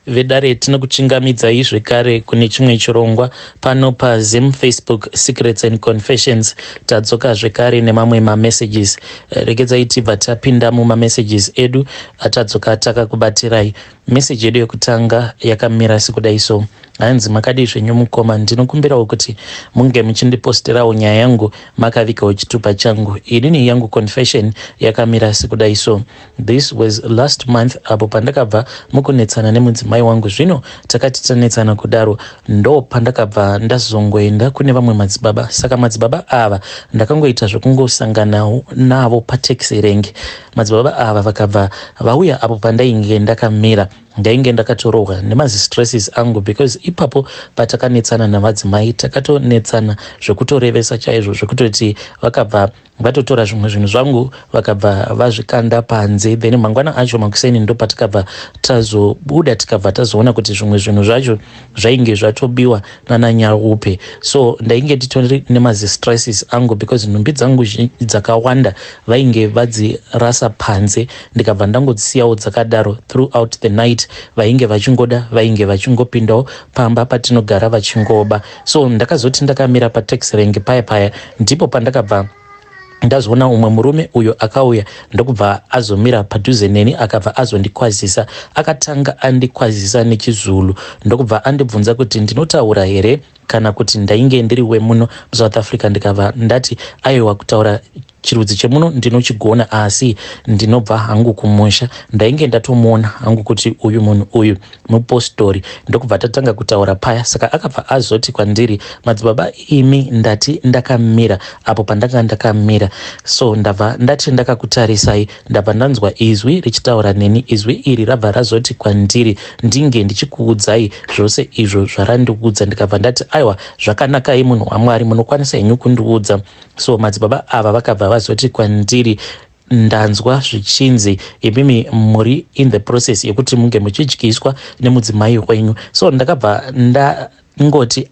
vedare tinokuchingamidzai zvekare kune chimwe chirongwa pano pazim Facebook Secrets and Confessions. Tadzoka zvekare nemamwe mamessages. Regedzai tibva tapinda mumamessages edu atadzoka takakubatirai. Message yedu yekutanga yakamira sekudai so. Hanzi makadi zvenyu mukoma, ndinokumbirawo kuti munge muchindiposterawo nyaya yangu makavikawo chitupa changu. Inini yangu confession yakamira sekudai so. This was last month apo pandakabva mukunetsana nemudzimai wangu. Zvino takati tanetsana kudaro ndo pandakabva ndazongoenda kune vamwe madzibaba. Saka madzibaba ava ndakangoita zvekungosangana navo pataxi rank. Madzibaba ava vakabva vauya apo pandainge ndakamira. Ndainge ndakatorohwa nemazistresses angu because ipapo patakanetsana navadzimai takatonetsana zvekutorevesa chaizvo zvekutoti vakabva vatotora zvimwe zvinhu zvangu vakabva vazvikanda panze, then mangwana acho makuseni ndo patakabva tazobuda tikabva tazoona kuti zvimwe zvinhu zvacho zvainge zvatobiwa nananyaupe. So ndainge nditori nemazistresses angu because nhumbi dzangu dzakawanda vainge vadzirasa panze, ndikabva ndangodzisiyawo dzakadaro throughout the night. Vainge vachingopindawo pamba patinogara vachingoba. So ndakazoti ndakamira pataxi rank paya ndipo pandakabva ndazoona umwe murume uyo akauya ndokubva azomira padhuze neni akabva azondikwazisa. Akatanga andikwazisa nechizulu ndokubva andibvunza kuti ndinotaura here kana kuti ndainge ndiri wemuno muSouth Africa. Ndikabva ndati aiwa, kutaura chirudzi chemuno ndinochigona asi ndinobva hangu kumusha. Ndainge ndatomuona hangu kuti uyu munhu uyu mupostori. Ndokubva tatanga kutaura paya. Saka akabva azoti kwandiri, madzibaba imi ndati ndakamira apo pandanga ndakamira. So ndabva ndati ndakakutarisai ndabva ndanzwa izwi richitaura neni. Izwi iri rabva razoti kwandiri ndinge ndichikuudzai zvose izvo zvarandiudza. Ndikabva ndati aiwa, zvakanakai munhu waMwari, munokwanisa henyu kundiudza. So madzibaba ava vakabva vazoti kwandiri, ndanzwa zvichinzi imimi muri in the process yekuti munge muchidyiswa nemudzimai wenyu. So ndakabva ngoti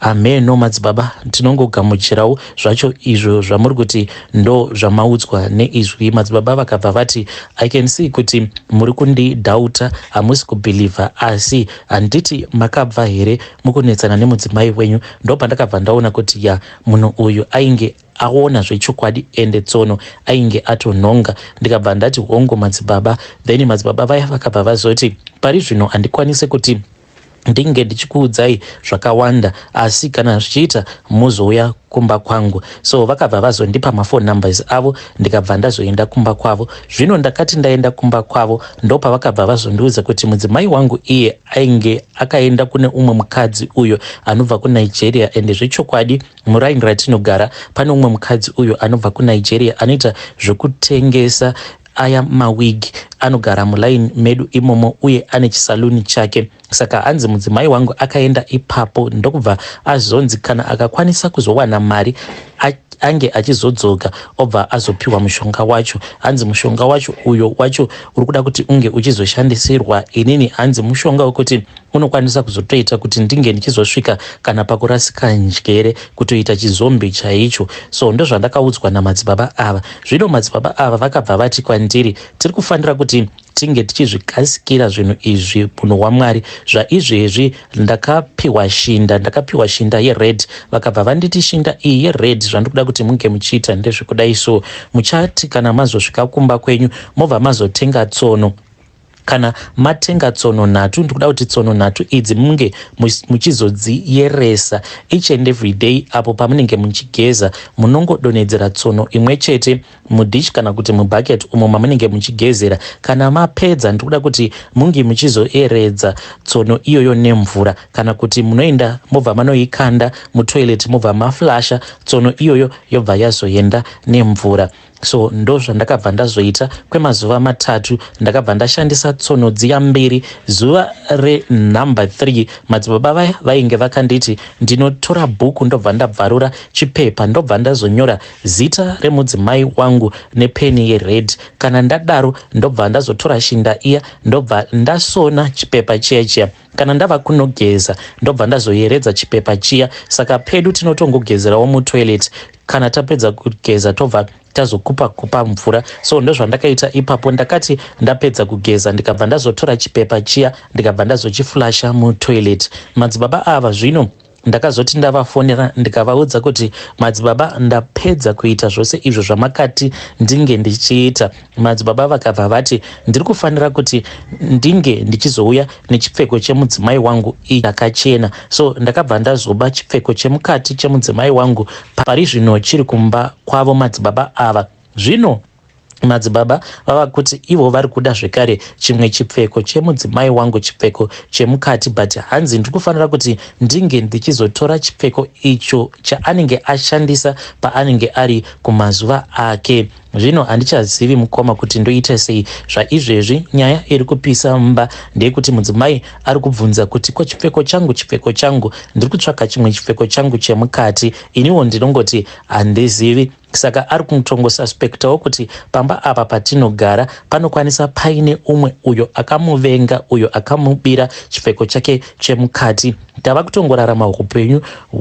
ameno madzibaba, tinongogamuchirawo zvacho izvo zvamuri kuti ndo zvamaudzwa neizwi. Madzibaba vakabva vati I can see kuti muri kundidhauta, hamusi kubhilivha, asi handiti makabva here mukunetsana nemudzimai wenyu. Ndo pandakabva ndaona kuti ya munhu uyu ainge aona zvechokwadi ende tsono ainge atonhonga. Ndikabva ndati hongu madzibaba. Then madzibaba vaya vakabva vazoti pari zvino handikwanise kuti ndinge ndichikuudzai zvakawanda, asi kana zvichiita muzouya kumba kwangu. So vakabva vazondipa mafone numbers avo, ndikabva ndazoenda kumba kwavo. Zvino ndakati ndaenda kumba kwavo ndopa vakabva vazondiudza kuti mudzimai wangu iye ainge akaenda kune umwe mukadzi uyo anobva kuNigeria. Ende zvechokwadi muraini ratinogara pane umwe mukadzi uyo anobva kuNigeria anoita zvekutengesa aya mawigi, anogara mulaini medu imomo uye ane chisaluni chake. Saka hanzi mudzimai wangu akaenda ipapo ndokubva azonzi kana akakwanisa kuzowana mari ange achizodzoka obva azopiwa mushonga wacho. Hanzi mushonga wacho uyo wacho uri kuda kuti unge uchizoshandisirwa inini. Hanzi mushonga wekuti unokwanisa kuzotoita kuti ndinge ndichizosvika kana pakurasika njere, kutoita chizombi chaicho. So ndozvandakaudzwa namadzibaba ava. Zvino madzibaba ava vakabva vati kwandiri, tiri kufanira kuti tinge tichizvikasikira zvinhu izvi munhu waMwari. Zvaizvezvi ndakapiwa shinda yered. Vakabva vanditi shinda iyi yered zvandikuda kuti munge muchiita ndezvekudai so. Muchati kana mazosvika kumba kwenyu mobva mazotenga tsono. Kana matenga tsono nhatu, ndikuda kuti tsono nhatu idzi munge muchizodziyeresa each and every day. Apo pamunenge muchigeza munongodonhedzera tsono imwe chete mudish kana kuti mubhaket umo mamunenge muchigezera. Kana mapedza ndikuda kuti munge muchizoeredza tsono iyoyo nemvura. Kana kuti munoenda mobva manoikanda mutoilet mobva maflasha tsono iyoyo yobva yazoenda nemvura. So ndo zvandakabva ndazoita kwemazuva matatu. Ndakabva ndashandisa tsono dziya mbiri. Zuva renumber 3 madzibaba vaya vainge vakanditi ndinotora bhuku ndobva ndabvarura chipepa ndobva ndazonyora zita remudzimai wangu nepeni yered. Kana ndadaro ndobva ndazotora shinda iya ndobva ndasona chipepa chiya. Kana ndava kunogeza ndobva ndazoyeredza chipepa chiya. Saka pedu tinotongogezerawo mutoilet kana tapedza kugeza tobva tazokupa mvura. So ndozvandakaita ipapo. Ndakati ndapedza kugeza ndikabva ndazotora chipepa chiya ndikabva ndazochiflasha mutoilet. Madzibaba ava zvino ndakazoti ndavafonera ndikavaudza kuti madzibaba ndapedza kuita zvose izvo zvamakati ndinge ndichiita. Madzibaba vakabva vati ndiri kufanira kuti ndinge ndichizouya nechipfeko chemudzimai wangu chakachena. So ndakabva ndazoba chipfeko chemukati chemudzimai wangu pari zvino chiri kumba kwavo madzibaba ava. Zvino madzibaba vava kuti ivo vari kuda zvekare chimwe chipfeko chemudzimai wangu, chipfeko chemukati, but hanzi ndiri kufanira kuti ndinge ndichizotora chipfeko icho chaanenge ashandisa paanenge ari kumazuva ake. Zvino handichazivi mukoma kuti ndoita sei. Zvaizvezvi nyaya iri kupisa mumba ndeyekuti mudzimai ari kubvunza kuti ko chipfeko changu ndiri kutsvaka chimwe chipfeko changu chemukati. Iniwo ndinongoti handizivi. Saka ari kutongosuspektawo kuti pamba apa patinogara panokwanisa paine umwe uyo akamuvenga, uyo akamubira chipfeko chake chemukati. Tava kutongorarama upenyu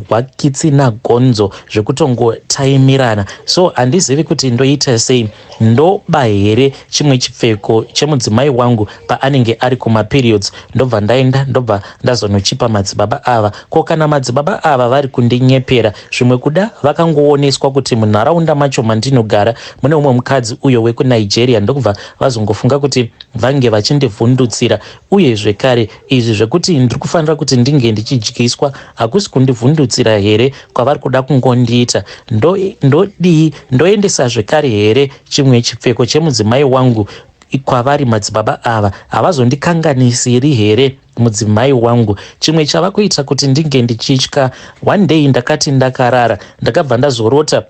hwakitsina gonzo zvekutongotaimirana. So handizivi kuti ndoita sei. Ndoba here chimwe chipfeko chemudzimai wangu paanenge ari kumaperiods, ndobva ndaenda ndobva ndazonochipa madzibaba ava. Ko kana madzibaba ava vari kundinyepera zvimwe kuda vakangooneswa kuti munharaunda macho mandinogara mune umwe mukadzi uyo wekunigeria, ndokubva vazongofunga kuti vange vachindivhundutsira. Uye zvekare izvi zvekuti ndiri kufanira kuti ndinge ndichidyiswa hakusi kundivhundutsira here kwavari kuda kungondiita. Ndoendesa zvekare here chimwe chipfeko chemudzimai wangu kwavari madzibaba ava? Havazondikanganisiri here mudzimai wangu? Chimwe chava kuita kuti ndinge ndichitya. One day ndakati ndakarara ndakabva ndazorota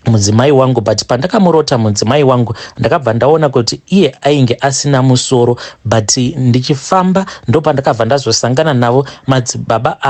mudzimai wangu, but pandakamurota mudzimai wangu ndakabva ndaona kuti iye ainge asina musoro, but ndichifamba ndopandakabva ndazosangana navo madzibaba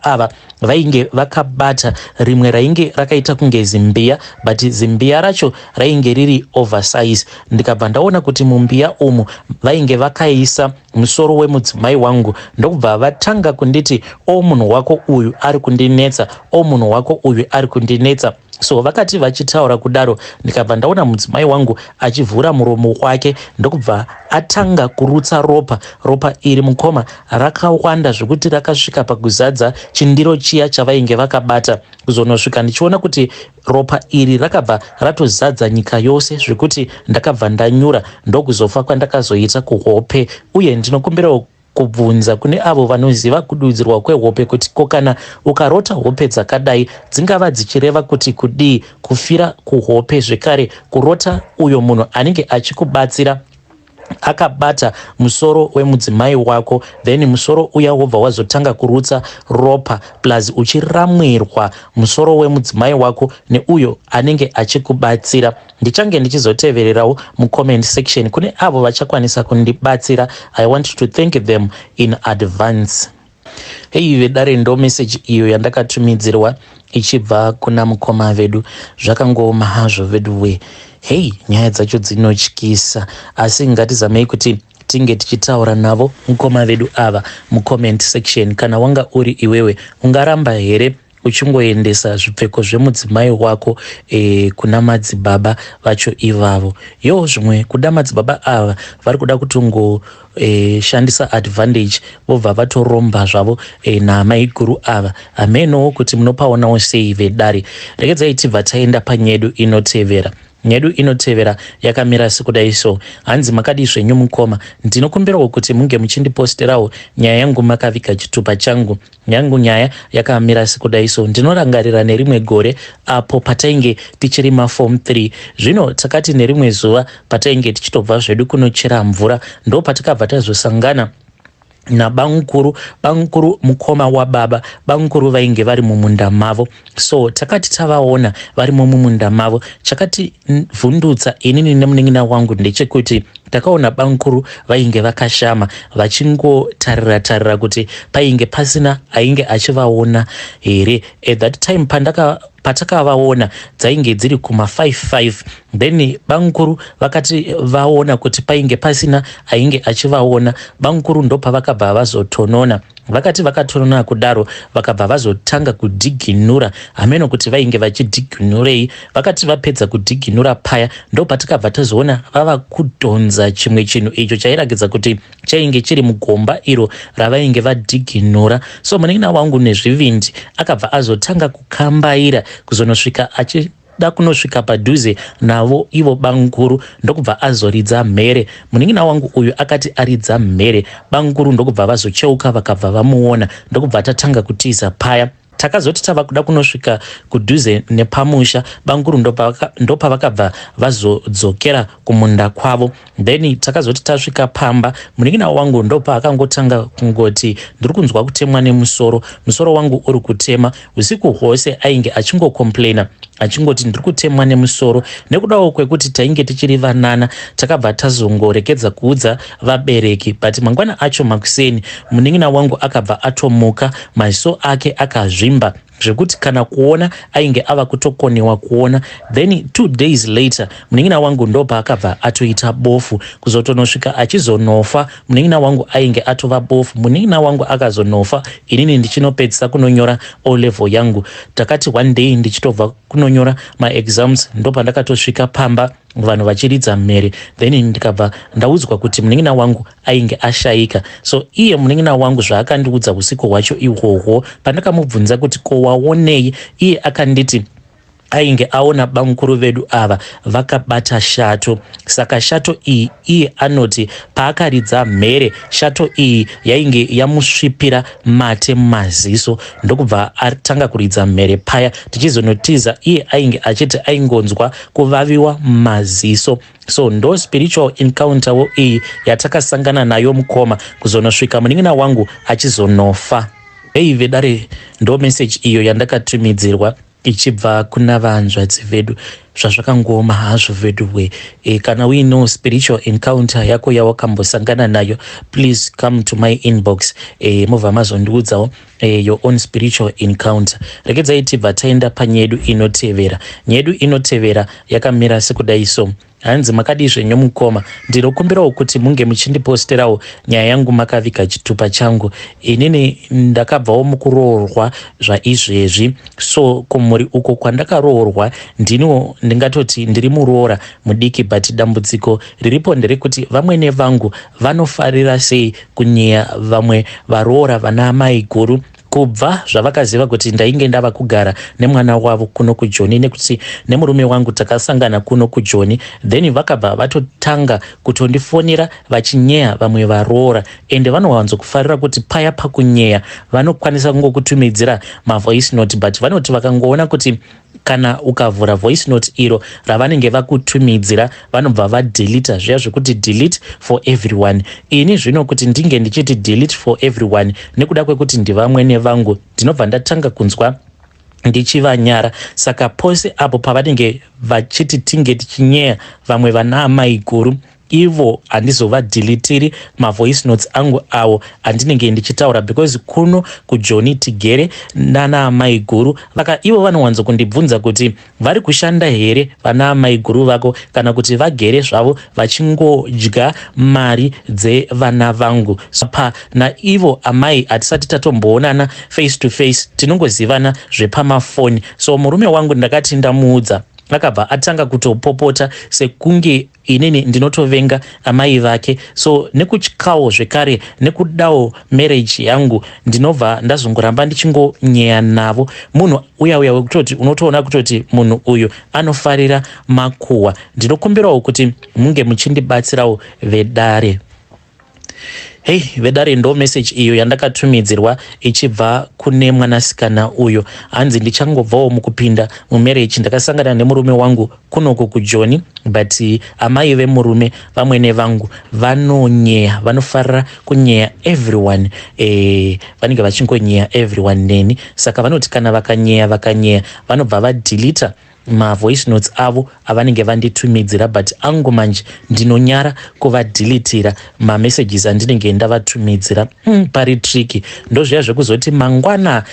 ava vainge vakabata rimwe rainge rakaita kunge zimbiya, but zimbiya racho rainge riri oversize. Ndikabva ndaona kuti mumbiya umu vainge vakaisa musoro wemudzimai wangu, ndokubva vatanga kunditi o munhu wako uyu ari kundinetsa, o munhu wako uyu ari kundinetsa. So vakati vachitaura kudaro ndikabva ndaona mudzimai wangu achivhura muromo wake ndokubva atanga kurutsa ropa iri mukoma rakawanda zvekuti rakasvika pakuzadza chindiro chiya chavainge vakabata. Kuzonosvika ndichiona kuti ropa iri rakabva ratozadza nyika yose zvekuti ndakabva ndanyura, ndokuzofa kwandakazoita kuhope. Uye ndinokumbirawo kubvunza kune avo vanoziva kududzirwa kwehope kuti ko kana ukarota hope dzakadai dzingava dzichireva kuti kudii? Kufira kuhope, zvekare kurota uyo munhu anenge achikubatsira akabata musoro wemudzimai wako, then musoro uya wobva wazotanga kurutsa ropa plus uchiramwirwa musoro wemudzimai wako neuyo anenge achikubatsira. Ndichange ndichizotevererawo mucomment section kune avo vachakwanisa kundibatsira. I want to thank them in advance. Hei vedare ndo message iyo yandakatumidzirwa ichibva kuna mukoma vedu. Zvakangooma hazvo vedu we. Hei, nyaya dzacho dzinotyisa, asi ngatizamei kuti tinge tichitaura navo mukoma vedu ava mucomment section. Kana wanga uri iwewe ungaramba here uchingoendesa zvipfeko zvemudzimai wako kuna madzibaba vacho ivavo? Zvimwe kuda madzibaba ava vari kuda kutongo shandisa advantage vobva vatoromba zvavo namaiguru ava. Amenowo kuti munopaonawo sei vedare. Regedzai tibva taenda panyedu inotevera. Nyedu inotevera yakamira sekudai so. Hanzi makadi zvenyu mukoma, ndinokumbirawo kuti munge muchindiposterawo nyaya yangu makaviga chitupa changu. Yangu nyaya yakamira sekudai so. Ndinorangarira nerimwe gore apo patainge tichiri maform 3. Zvino takati nerimwe zuva patainge tichitobva zvedu kunochera mvura ndo patakabva tazosangana nabamukuru mukoma wababa. Bamukuru vainge vari mumunda mavo, so takati tavaona varimo mumunda mavo, chakati vhundutsa inini nemunin'ina wangu ndechekuti takaona bamukuru vainge vakashama vachingotarira kuti painge pasina ainge achivaona here. At that time patakavaona dzainge dziri kuma 5-5, then bamukuru vakati vaona kuti painge pasina ainge achivaona, bamukuru ndopavakabva vazotonona vakati vakatorona kudaro vakabva vazotanga kudhiginura hameno kuti vainge vachidhiginurei. Vakati vapedza kudhiginura paya ndopatakabva tazoona vava kudhonza chimwe chinhu icho chairatidza kuti chainge chiri mugomba iro ravainge vadhiginura. So munin'ina wangu nezvivindi akabva azotanga kukambaira kuzonosvika da kunosvika padhuze navo ivo banguru ndokubva azoridza mhere. Munin'ina wangu uyu akati aridza mhere, banguru ndokubva vazocheuka vakabva vamuona ndokubva tatanga kutiza paya. Takazoti tava kuda kunosvika kudhuze nepamusha, banguru ndopa vakabva vazodzokera kumunda kwavo. Then takazoti tasvika pamba, munin'ina wangu ndopa akangotanga kungoti ndiri kunzwa kutemwa nemusoro, musoro wangu uri kutema. Usiku hwose ainge achingokomplaina achingoti ndiri kutemwa nemusoro. Nekudawo kwekuti tainge tichiri vanana takabva tazongorekedza kuudza vabereki, but mangwana acho makuseni munin'ina wangu akabva atomuka, maziso ake akazvimba zvekuti kana kuona ainge ava kutokoniwa kuona. Then 2 days later munin'ina wangu ndopa akabva atoita bofu kuzotonosvika achizonofa. Munin'ina wangu ainge atova bofu, munin'ina wangu akazonofa, inini ndichinopedzisa kunonyora O level yangu. Takati one day ndichitobva kunonyora maexams ndopa ndakatosvika pamba vanhu vachiridza mhere, then ndikabva ndaudzwa kuti munin'ina wangu ainge ashayika. So iye munin'ina wangu zvaakandiudza usiku hwacho ihwohwo pandakamubvunza kuti ko waonei, iye akanditi ainge aona bamukuru vedu ava vakabata shato. Saka shato iyi iye anoti paakaridza mhere, shato iyi yainge yamusvipira mate mumaziso ndokubva atanga kuridza mhere paya. Tichizonotiza iye ainge achiti aingonzwa kuvaviwa mumaziso. So ndo spiritual encounter wo iyi yatakasangana nayo mukoma kuzonosvika munin'ina wangu achizonofa. Hei vedare, ndo message iyo yandakatumidzirwa ichibva kuna vanzvadzi vedu. Zvazvakangoma hazvo vedu we. Kana uino spiritual encounter yako yawakambosangana nayo, please come to my inbox. Mubva mazondiudzawo your own spiritual encounter. Regedzai tibva taenda panyedu inotevera. Nyedu inotevera yakamira sekudai so. Hanzi makadi zvenyu mukoma, ndinokumbirawo kuti munge muchindiposterawo nyaya yangu makaviga chitupa changu. Inini ndakabvawo mukuroorwa zvaizvezvi, so kumuri uko kwandakaroorwa ndiniwo ndingatoti ndiri muroora mudiki, but dambudziko riripo nderekuti vamwe nevangu vanofarira sei kunyeya vamwe varoora vana Maiguru kubva zvavakaziva kuti ndainge ndava kugara nemwana wavo kuno kuJoni, nekuti nemurume wangu takasangana kuno kuJoni. Then vakabva vatotanga kutondifonera vachinyeya vamwe varoora, ende vanowanzo kufarira kuti paya pakunyeya vanokwanisa kungokutumidzira mavoice note, but vanoti vakangoona kuti kana ukavhura voice note iro ravanenge vakutumidzira vanobva vadelita zviya zvekuti delete for everyone. Ini zvino kuti ndinge ndichiti delete for everyone nekuda kwekuti ndivamwe nevangu ndinobva ndatanga kunzwa ndichivanyara. Saka pose apo pavanenge vachiti tinge tichinyeya vamwe vana Maiguru, ivo handizovadhilitiri mavoice notes angu awo andinenge ndichitaura, because kuno kuJoni tigere nana Maiguru ivo vanowanzo kundibvunza kuti vari kushanda here vana Maiguru vako, kana kuti vagere zvavo vachingodya mari dzevana vangu. Pa naivo amai hatisati tatomboonana face to face, tinongozivana zvepamafoni. So murume wangu ndakati ndamuudza akabva atanga kutopopota sekunge inini ndinotovenga amai vake. So nekutyawo zvekare nekudawo marriage yangu ndinobva ndazongoramba ndichingonyeya navo. Munhu uya wekutoti unotoona kutoti munhu uyu anofarira makuhwa. Ndinokumbirawo kuti munge muchindibatsirawo vedare. Hey vedare, ndo message iyo yandakatumidzirwa ichibva kune mwanasikana uyo. Hanzi ndichangobvawo mukupinda mumarriage, ndakasangana nemurume wangu kunoko kuJoni, but amai vemurume vamwe nevangu vanonyeya, vanofarira kunyeya everyone. Vanenge vachingonyeya everyone neni. Saka vanoti kana vakanyeya vanobva vadelita mavoice notes avo avanenge vanditumidzira, but angu manje ndinonyara kuvadhilitira mamessages andinenge ndavatumidzira. Pari triki ndozviya zvekuzoti mangwana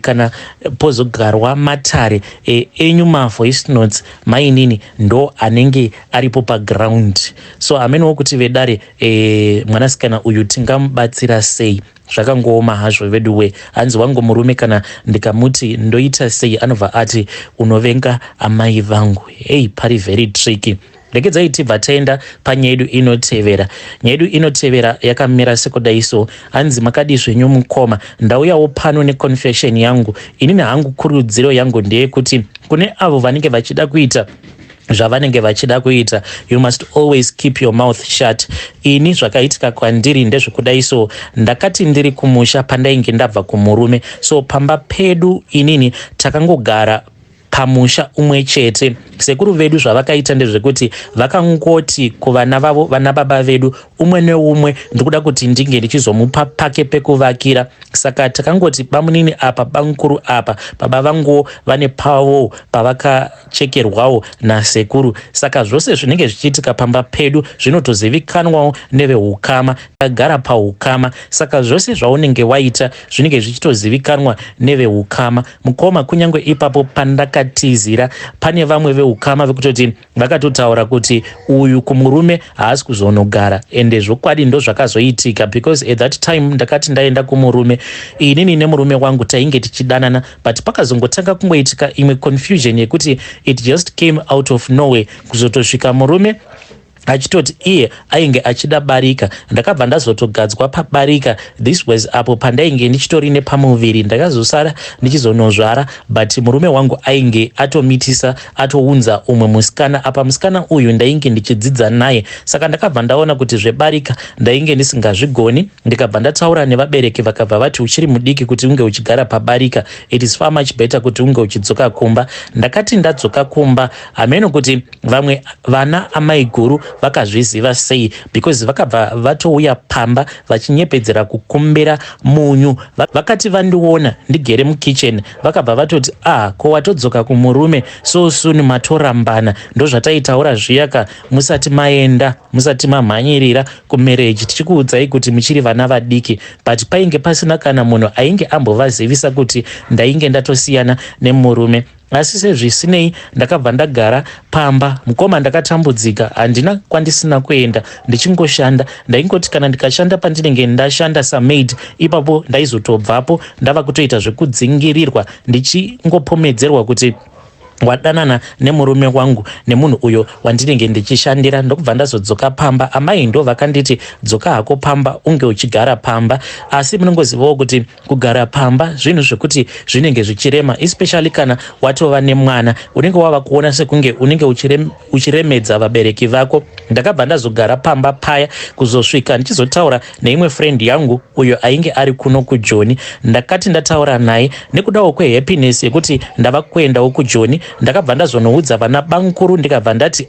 kana pozogarwa matare enyu mavoice notes mainini ndo anenge aripo paground. So amenowo kuti vedare mwanasikana uyu tingamubatsira sei zvakangooma hazvo veduwe. Hanzi wangu murume kana ndikamuti ndoita sei anobva ati unovenga amai vangu. Hey, pari very tricky. Regedzai tibva taenda panyaya yedu inotevera. Nyaya yedu inotevera yakamira sekudai so. Hanzi makadi zvenyu mukoma. Ndauyawo pano neconfession yangu. Inini hangu kurudziro yangu ndeyekuti kune avo vanenge vachida kuita zvavanenge vachida kuita, you must always keep your mouth shut. Ini zvakaitika kwandiri ndezvekudai so. Ndakati ndiri kumusha pandainge ndabva kumurume, so pamba pedu inini takangogara pamusha umwe chete. Sekuru vedu zvavakaita ndezvekuti vakangoti kuvana vavo, vana baba vedu, umwe neumwe ndikuda kuti ndinge ndichizomupa pake pekuvakira. Saka takangoti bamunini apa, bamukuru apa, baba vangu vane pavo pavakachekerwawo nasekuru. Saka zvose zvinenge zvichiitika pamba pedu zvinotozivikanwawo nevehukama, tagara pahukama. Saka zvose zvaunenge waita zvinenge zvichitozivikanwa nevehukama. Mukoma kunyange ipapo pandakatizira pane vamwe vehukama vekutoti vakatotaura kuti uyu kumurume haasi kuzonogara, ende zvokwadi ndo zvakazoitika, because at that time ndakati ndaenda kumurume inini nemurume wangu tainge tichidanana, but pakazongotanga kungoitika imwe confusion yekuti it just came out of nowhere, kuzotosvika murume achitoti iye ainge achida barika. Ndakabva ndazotogadzwa pabarika. This was apo pandainge ndichitori nepamuviri, ndakazosara ndichizonozvara, but murume wangu ainge atomitisa, atounza umwe musikana. Apa musikana uyu ndainge ndichidzidza naye, saka ndakabva ndaona kuti zvebarika ndainge ndisingazvigoni. Ndikabva ndataura nevabereki, vakabva vati uchiri mudiki kuti unge uchigara pabarika, it is far much better kuti unge uchidzoka kumba. Ndakati ndadzoka kumba, hameno kuti vamwe vana amaiguru vakazviziva sei, because vakabva vatouya pamba vachinyepedzera kukumbira munyu. Vakati vandiona ndigere mukitchen, vakabva vatoti ko watodzoka kumurume so soon, matorambana. Ndo zvataitaura zviyaka musati maenda, musati mamhanyirira kumereji, tichikuudzai kuti muchiri vana vadiki. But painge pasina kana munhu ainge ambovazivisa kuti ndainge ndatosiyana nemurume. Asi sezvisinei ndakabva ndagara pamba. Mukoma ndakatambudzika, handina kwandisina kuenda, ndichingoshanda. Ndaingoti kana ndikashanda pandinenge ndashanda samaid, ipapo ndaizotobvapo ndava kutoita zvekudzingirirwa, ndichingopomedzerwa kuti wadanana nemurume wangu, nemunhu uyo wandinenge ndichishandira. Ndokubva ndazodzoka pamba. Amai ndo vakanditi dzoka hako pamba unge uchigara pamba. Asi munongozivawo kuti kugara pamba zvinhu zvekuti zvinenge zvichirema, especially kana watova nemwana, unenge wava kuona sekunge unenge uchiremedza vabereki vako. Ndakabva ndazogara pamba paya kuzosvika ndichizotaura neimwe friend yangu uyo ainge ari kuno kuJoni. Ndakati ndataura naye nekudawo kwehappiness yekuti ndava kuendawo kuJoni, ndakabva ndazonoudza vana bankuru, ndikabva ndati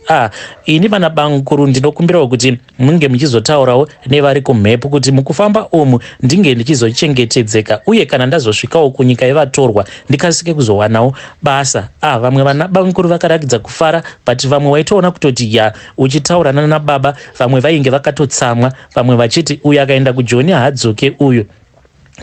ini vana bankuru ndinokumbirawo kuti munge muchizotaurawo nevari kumhepo kuti mukufamba umu ndinge ndichizochengetedzeka, uye kana ndazosvikawo kunyika yevatorwa ndikasike kuzowanawo basa. Vamwe vana bankuru vakarakidza kufara, but vamwe waitoona kutoti uchitaurana nababa, vamwe vainge vakatotsamwa, vamwe vachiti uyu akaenda kuJoni haadzoke uyu.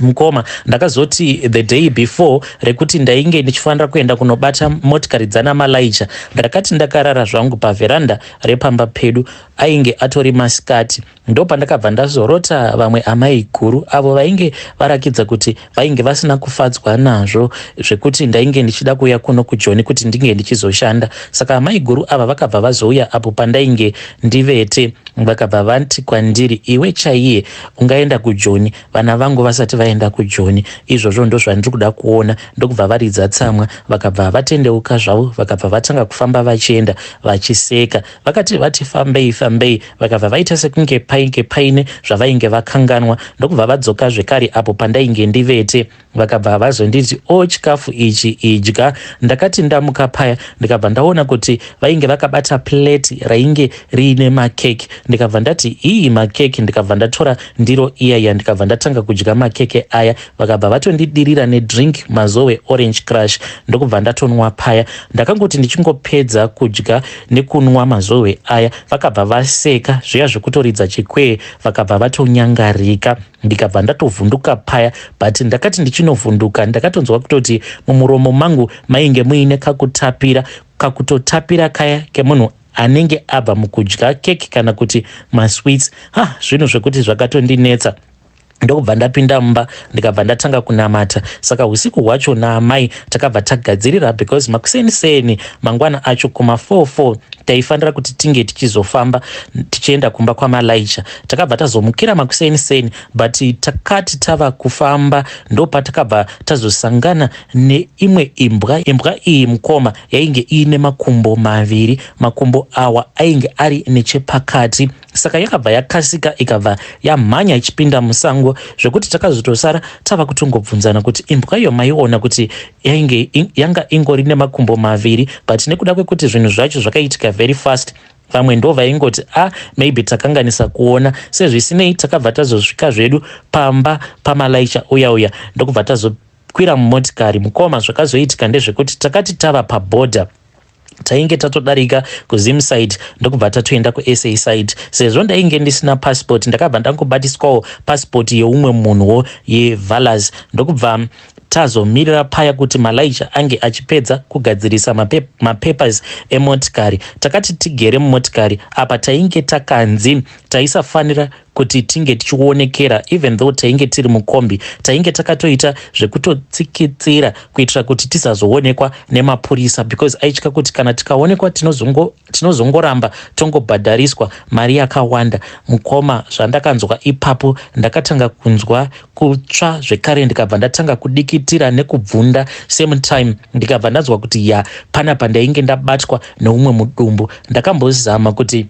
Mukoma ndakazoti the day before rekuti ndainge ndichifanira kuenda kunobata motikari dzana Malaija, ndakati ndakarara zvangu paveranda repamba pedu, ainge atori masikati. Ndo pandakabva ndazorota vamwe amai guru avo vainge varakidza kuti vainge vasina kufadzwa nazvo zvekuti ndainge ndichida kuuya kuno kuJoni kuti ndinge ndichizoshanda. Saka amai guru ava vakabva vazouya apo pandainge ndivete, vakabva vanti kwandiri, iwe chaiye ungaenda kuJoni vana vangu vasati vaenda kuJoni. Izvozvo ndo zvandiri kuda kuona. Ndokubva varidza tsamwa, vakabva vatendeuka zvavo, vakabva vatanga kufamba vachienda vachiseka. Vakati vati fambei fambei, vakabva vaita sekunge painge paine zvavainge vakanganwa. Ndokubva vadzoka zvekare apo pandainge ndivete, vakabva vazonditi chikafu ichi idya. Ndakati ndamuka paya ndikabva ndaona kuti vainge vakabata plate rainge riine makeke. Ndikabva ndati iyi makeke, ndikabva ndatora ndiro iyaya ndikabva ndatanga kudya makeke aya. Vakabva vatondidirira nedrink mazowe orange crush, ndokubva ndatonwa paya. Ndakangoti ndichingopedza kudya nekunwa mazowe aya, vakabva vaseka zviya zvekutoridza chikwee, vakabva vatonyangarika. Ndikabva ndatovhunduka paya, but ndakati ndichinovhunduka ndakatonzwa kutoti mumuromo mangu mainge muine kakutotapira kaya kemunhu anenge abva mukudya keki kana kuti masweets. Zvinhu zvekuti zvakatondinetsa. ndokubva ndapinda mumba ndikabva ndatanga kunamata. Saka usiku hwacho naamai takabva tagadzirira, because makuseniseni mangwana acho kuma 4 taifanira kuti tinge tichizofamba tichienda kumba kwaMalaisha. Takabva tazomukira makuseniseni, but takati tava kufamba ndopatakabva tazosangana neimwe imbwa. Imbwa iyi mukoma yainge iine makumbo maviri, makumbo awa ainge ari nechepakati. Saka yakabva yakasika ikabva yamhanya ichipinda musango, zvekuti takazotosara tava kutongobvunzana kuti imbwa iyo maiona kuti yanga ingori nemakumbo maviri, but nekuda kwekuti zvinhu zvacho zvakaitika very fast, vamwe ndo vaingoti maybe takanganisa kuona. Sezvisinei takabva tazosvika zvedu pamba paMalaisha uya ndokubva tazokwira mumotikari. Mukoma zvakazoitika ndezvekuti takati tava pabhodha tainge tatodarika kuZim side ndokubva tatoenda kuSA side. Sezvo ndainge ndisina passport, ndakabva ndangobatiswawo passport yeumwe munhuwo yeValas. Ndokubva tazomirira paya kuti Malaisha ange achipedza kugadzirisa mapapers emotikari. Takati tigere mumotikari apa tainge takanzi taisafanira kuti tinge tichionekera, even though tainge tiri mukombi, tainge takatoita zvekutotsikitsira kuitira kuti tisazoonekwa nemapurisa, because aitya kuti kana tikaonekwa tinozongoramba tongobhadhariswa mari yakawanda. Mukoma zvandakanzwa ipapo ndakatanga kunzwa kutsva zvekare, ndikabva ndatanga kudikitira nekubvunda. Same time ndikabva ndanzwa kuti panapa ndainge ndabatwa neumwe mudumbu. Ndakambozama kuti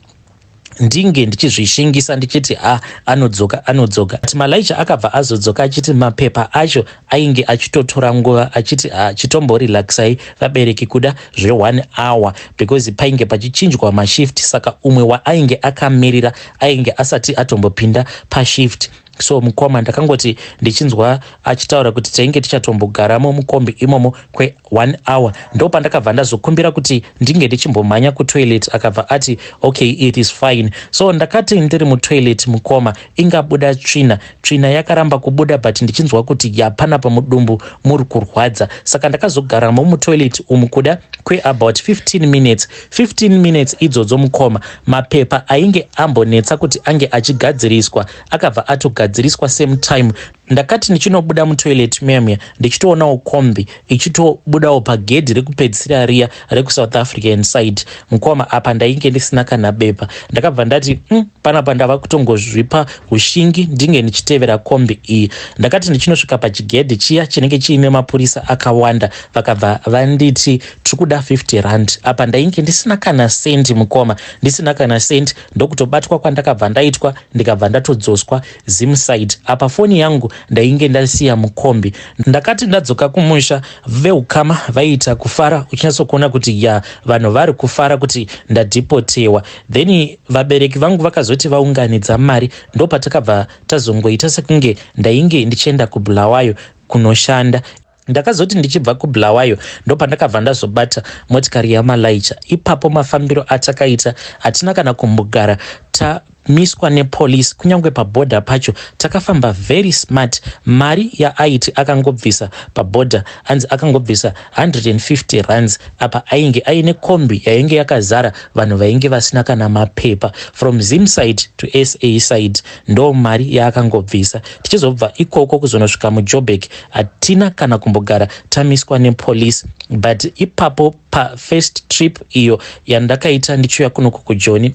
ndinge ndichizvishingisa ndichiti anodzoka. Ati Malaisha akabva azodzoka achiti mapepa acho ainge achitotora nguva, achiti chitomborelaxai vabereki kuda zve1 hour, because painge pachichinjwa mashift. Saka umwe waainge akamirira ainge asati atombopinda pashift. So mukoma ndakangoti ndichinzwa achitaura kuti tainge tichatombogaramo mukombi imomo kwe1 hour, ndo pandakabva ndazokumbira kuti ndinge ndichimbomhanya kutoilet. Akabva ati okay, it is fine. So ndakati ndiri mutoilet mukoma ingabuda tsvina yakaramba kubuda, but ndichinzwa kuti panapa mudumbu muri kurwadza. Saka ndakazogaramo mutoilet umu kuda about 15 minutes idzodzo mukoma. Mapepa ainge ambonetsa kuti ange achigadziriswa akabva atogadziriswa same time. Ndakati ndichinobuda mutoilet memya ndichitoonawo kombi ichitobudawo pagedhi rekupedzisira riya rekuSouth African side. Mukoma apa ndainge ndisina kana bepa. Ndakabva ndati panapa ndava kutongozvipa ushingi ndinge ndichitevera kombi iyi. Ndakati ndichinosvika pachigedhi chiya chinenge chiine mapurisa akawanda, vakabva vanditi tikuda 50 rand. Apa ndainge ndisina kana sendi mukoma, ndisina kana sendi. Ndokutobatwa kwandakabva ndaitwa, ndikabva ndatodzoswa Zim side. Apa foni yangu ndainge ndasiya mukombi. Ndakati ndadzoka kumusha, veukama vaita kufara, uchinatsokuona kuti vanhu vari kufara kuti ndadhipotewa. Then vabereki vangu vakazoti vaunganidza mari, ndo patakabva tazongoita sekunge ndainge ndichienda kuBulawayo kunoshanda. Ndakazoti ndichibva kuBulawayo ndo pandakabva ndazobata motikari yaMalaisha. Ipapo mafambiro atakaita hatina kana kumbogara tamiswa nepolisi. Kunyangwe pabhodha pacho takafamba very smart. Mari yaaiti akangobvisa pabhodha anzi akangobvisa 150 rands. Apa ainge aine kombi yainge yakazara vanhu vainge vasina kana mapepa. From Zim side to SA side ndo mari yaakangobvisa. Tichizobva ikoko kuzonosvika muJoburg hatina kana kumbogara tamiswa nepolisi. But ipapo first trip iyo yandakaita ndichiuya kunoku kuJoni,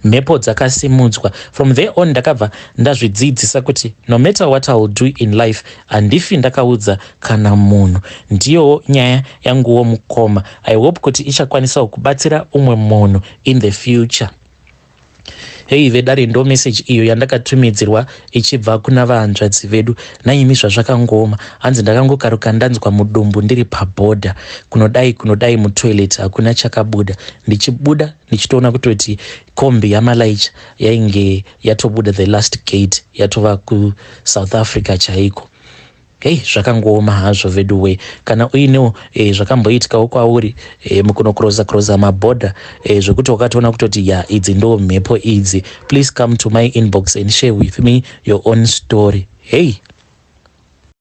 mhepo dzakasimudzwa. From there on ndakabva ndazvidzidzisa kuti no matter what I will do in life handifi ndakaudza kana munhu. Ndiyo nyaya yanguwo mukoma. I hope kuti ichakwanisa kubatsira umwe munhu in the future. Hei vedare ndo message iyo yandakatumidzirwa ichibva kuna vahanzvadzi vedu. Naimi zvazvakangoma, hanzi ndakangokaruka ndanzwa mudumbu ndiri pabhodha kunodai mutoilet hakuna chakabuda. Ndichibuda ndichitoona kutoti kombi yaMalaisha yainge yatobuda the last gate yatova kuSouth Africa chaiko. Zvakangoma hazvo vedu we. Kana uinewo zvakamboitikawo kwauri mukunokroza mabhodha zvekuti wakatoona kutoti idzi ndo mhepo idzi, please come to my inbox and share with me your own story.